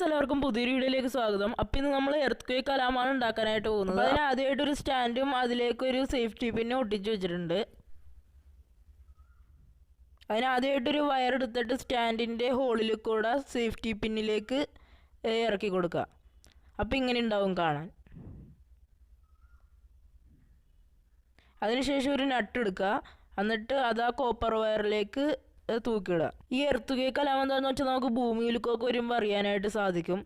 എല്ലാവർക്കും പുതിയൊരു വീഡിയോയിലേക്ക് സ്വാഗതം. അപ്പോൾ ഇന്ന് നമ്മൾ എർത്ത് അലാമാണ് ഉണ്ടാക്കാനായിട്ട് പോകുന്നത്. അതിന് ആദ്യമായിട്ടൊരു സ്റ്റാൻഡും അതിലേക്കൊരു സേഫ്റ്റി പിന്നെ ഒട്ടിച്ച് വെച്ചിട്ടുണ്ട്. അതിനാദ്യമായിട്ടൊരു വയർ എടുത്തിട്ട് സ്റ്റാൻഡിൻ്റെ ഹോളിൽ കൂടെ സേഫ്റ്റി പിന്നിലേക്ക് ഇറക്കി കൊടുക്കുക. അപ്പോൾ ഇങ്ങനെ ഉണ്ടാവും കാണാൻ. അതിനുശേഷം ഒരു നട്ട് എടുക്കുക. എന്നിട്ട് അത് ആ കോപ്പർ വയറിലേക്ക് തൂക്കിയിടുക. ഈ എർത്ത് കേക്ക് അലാമ എന്താണെന്ന് വെച്ചാൽ നമുക്ക് ഭൂമിയിലേക്കൊക്കെ വരുമ്പോൾ അറിയാനായിട്ട് സാധിക്കും.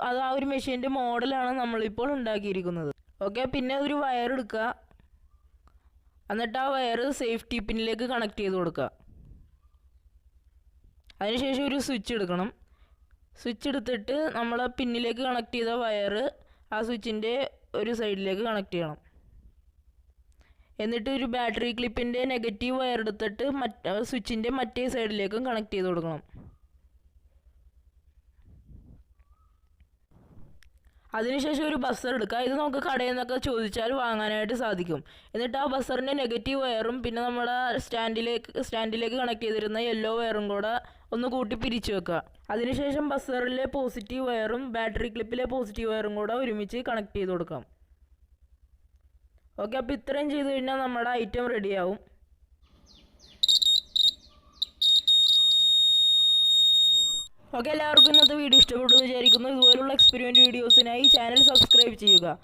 അത് ആ ഒരു മെഷീൻ്റെ മോഡലാണ് നമ്മളിപ്പോൾ ഉണ്ടാക്കിയിരിക്കുന്നത്. ഓക്കെ, പിന്നെ ഒരു വയർ എടുക്കുക. എന്നിട്ട് ആ വയർ സേഫ്റ്റി പിന്നിലേക്ക് കണക്ട് ചെയ്ത് കൊടുക്കുക. അതിനുശേഷം ഒരു സ്വിച്ച് എടുക്കണം. സ്വിച്ച് എടുത്തിട്ട് നമ്മൾ പിന്നിലേക്ക് കണക്ട് ചെയ്ത വയർ ആ സ്വിച്ചിൻ്റെ ഒരു സൈഡിലേക്ക് കണക്ട് ചെയ്യണം. എന്നിട്ട് ഒരു ബാറ്ററി ക്ലിപ്പിൻ്റെ നെഗറ്റീവ് വയർ എടുത്തിട്ട് സ്വിച്ചിൻ്റെ മറ്റേ സൈഡിലേക്കും കണക്ട് ചെയ്ത് കൊടുക്കണം. അതിനുശേഷം ഒരു ബസർ എടുക്കുക. ഇത് നമുക്ക് കടയിൽ നിന്നൊക്കെ ചോദിച്ചാൽ വാങ്ങാനായിട്ട് സാധിക്കും. എന്നിട്ട് ആ ബസറിൻ്റെ നെഗറ്റീവ് വയറും പിന്നെ നമ്മുടെ സ്റ്റാൻഡിലേക്ക് കണക്ട് ചെയ്തിരുന്ന യെല്ലോ വയറും കൂടെ ഒന്ന് കൂട്ടി പിരിച്ചു വെക്കുക. അതിനുശേഷം ബസറിലെ പോസിറ്റീവ് വയറും ബാറ്ററി ക്ലിപ്പിലെ പോസിറ്റീവ് വയറും കൂടെ ഒരുമിച്ച് കണക്ട് ചെയ്ത് കൊടുക്കാം. ഓക്കെ, അപ്പോൾ ഇത്രയും ചെയ്ത് കഴിഞ്ഞാൽ നമ്മുടെ ഐറ്റം റെഡിയാവും. ഓക്കെ, എല്ലാവർക്കും ഇന്നത്തെ വീഡിയോ ഇഷ്ടപ്പെട്ടു എന്ന് വിചാരിക്കുന്നു. ഇതുപോലുള്ള എക്സ്പെരിമെൻറ്റ് വീഡിയോസിനായി ചാനൽ സബ്സ്ക്രൈബ് ചെയ്യുക.